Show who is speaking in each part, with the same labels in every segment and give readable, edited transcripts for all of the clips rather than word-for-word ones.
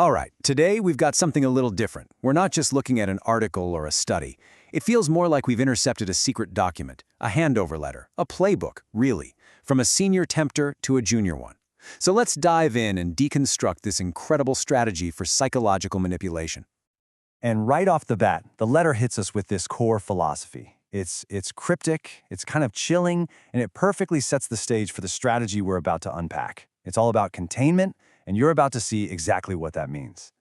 Speaker 1: All right, today we've got something a little different. We're not just looking at an article or a study. It feels more like we've intercepted a secret document, a handover letter, a playbook, really, from a senior tempter to a junior one. So let's dive in and deconstruct this incredible strategy for psychological manipulation.
Speaker 2: And right off the bat, the letter hits us with this core philosophy. It's cryptic, it's kind of chilling, and it perfectly sets the stage for the strategy we're about to unpack. It's all about containment, and you're about to see exactly what that means.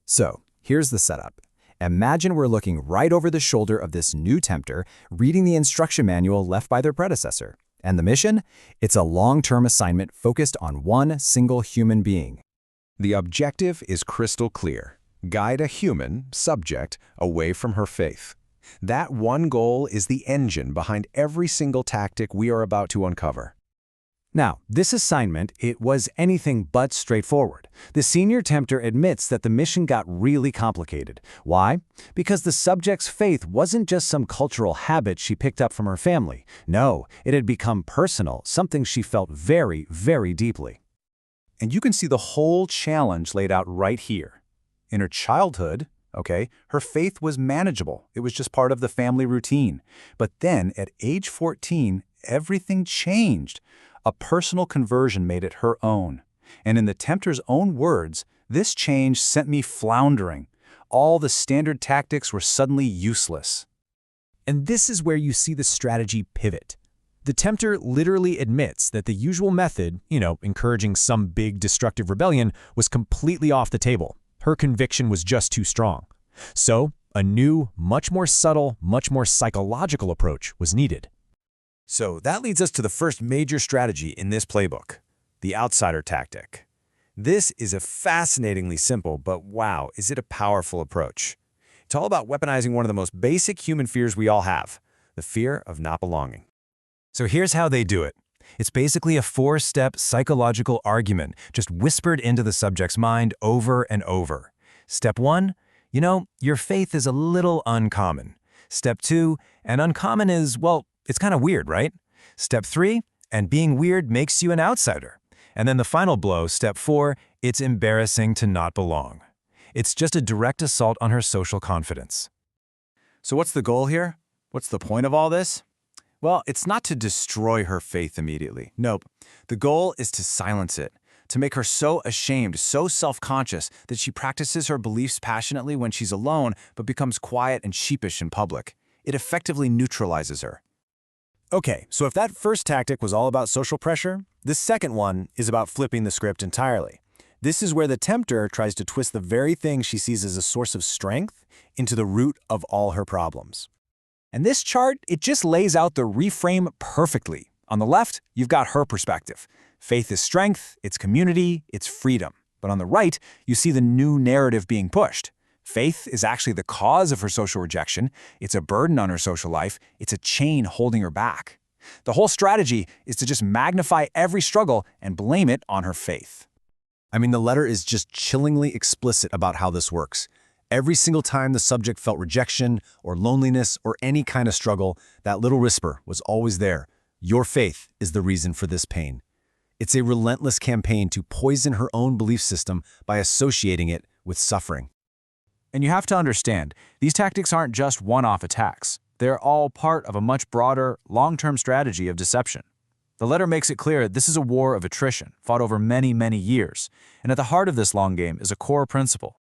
Speaker 3: So, here's the setup. Imagine we're looking right over the shoulder of this new tempter, reading the instruction manual left by their predecessor. And the mission? It's a long-term assignment focused on one single human being.
Speaker 4: The objective is crystal clear. Guide a human, subject, away from her faith. That one goal is the engine behind every single tactic we are about to uncover.
Speaker 1: Now, this assignment, it was anything but straightforward. The senior tempter admits that the mission got really complicated. Why? Because the subject's faith wasn't just some cultural habit she picked up from her family. No, it had become personal, something she felt very, very deeply.
Speaker 2: And you can see the whole challenge laid out right here. In her childhood, her faith was manageable. It was just part of the family routine. But then, at age 14, everything changed. A personal conversion made it her own. And in the tempter's own words, this change sent me floundering. All the standard tactics were suddenly useless.
Speaker 3: And this is where you see the strategy pivot. The tempter literally admits that the usual method, encouraging some big destructive rebellion, was completely off the table. Her conviction was just too strong. So, a new, much more subtle, much more psychological approach was needed.
Speaker 1: So that leads us to the first major strategy in this playbook, the outsider tactic. This is a fascinatingly simple, but wow, is it a powerful approach. It's all about weaponizing one of the most basic human fears we all have, the fear of not belonging.
Speaker 2: So here's how they do it. It's basically a four-step psychological argument, just whispered into the subject's mind over and over. Step 1, your faith is a little uncommon. Step 2, and uncommon is, well, it's kind of weird, right? Step 3, and being weird makes you an outsider. And then the final blow, step 4, it's embarrassing to not belong. It's just a direct assault on her social confidence.
Speaker 1: So what's the goal here? What's the point of all this? Well, it's not to destroy her faith immediately. Nope. The goal is to silence it, to make her so ashamed, so self-conscious that she practices her beliefs passionately when she's alone, but becomes quiet and sheepish in public. It effectively neutralizes her. Okay, so if that first tactic was all about social pressure, this second one is about flipping the script entirely. This is where the tempter tries to twist the very thing she sees as a source of strength into the root of all her problems. And this chart, it just lays out the reframe perfectly. On the left, you've got her perspective. Faith is strength, it's community, it's freedom. But on the right, you see the new narrative being pushed. Faith is actually the cause of her social rejection. It's a burden on her social life. It's a chain holding her back. The whole strategy is to just magnify every struggle and blame it on her faith.
Speaker 5: I mean, the letter is just chillingly explicit about how this works. Every single time the subject felt rejection or loneliness or any kind of struggle, that little whisper was always there. Your faith is the reason for this pain. It's a relentless campaign to poison her own belief system by associating it with suffering.
Speaker 1: And you have to understand, these tactics aren't just one-off attacks. They're all part of a much broader, long-term strategy of deception. The letter makes it clear this is a war of attrition, fought over many, many years. And at the heart of this long game is a core principle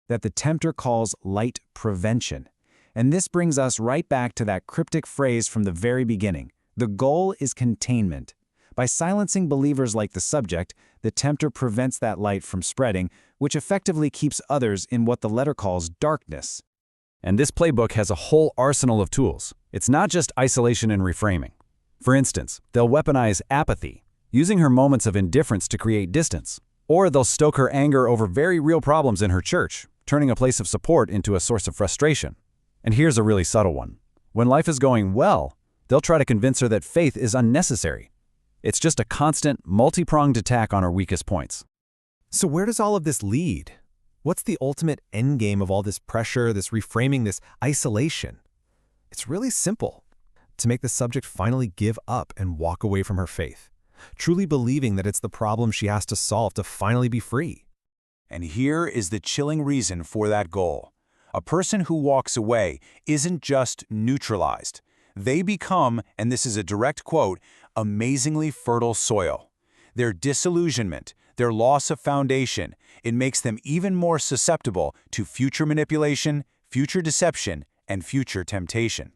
Speaker 1: that the tempter calls light prevention. And this brings us right back to that cryptic phrase from the very beginning. The goal is containment. By silencing believers like the subject, the tempter prevents that light from spreading, which effectively keeps others in what the letter calls darkness.
Speaker 6: And this playbook has a whole arsenal of tools. It's not just isolation and reframing. For instance, they'll weaponize apathy, using her moments of indifference to create distance. Or they'll stoke her anger over very real problems in her church, turning a place of support into a source of frustration. And here's a really subtle one. When life is going well, they'll try to convince her that faith is unnecessary. It's just a constant, multi-pronged attack on her weakest points.
Speaker 3: So where does all of this lead? What's the ultimate endgame of all this pressure, this reframing, this isolation? It's really simple. To make the subject finally give up and walk away from her faith, truly believing that it's the problem she has to solve to finally be free.
Speaker 1: And here is the chilling reason for that goal. A person who walks away isn't just neutralized. They become, and this is a direct quote, amazingly fertile soil. Their disillusionment, their loss of foundation, it makes them even more susceptible to future manipulation, future deception, and future temptation.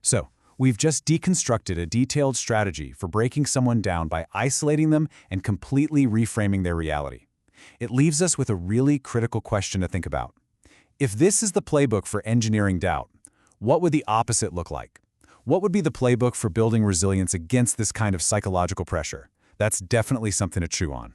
Speaker 2: So, we've just deconstructed a detailed strategy for breaking someone down by isolating them and completely reframing their reality. It leaves us with a really critical question to think about. If this is the playbook for engineering doubt, what would the opposite look like? What would be the playbook for building resilience against this kind of psychological pressure? That's definitely something to chew on.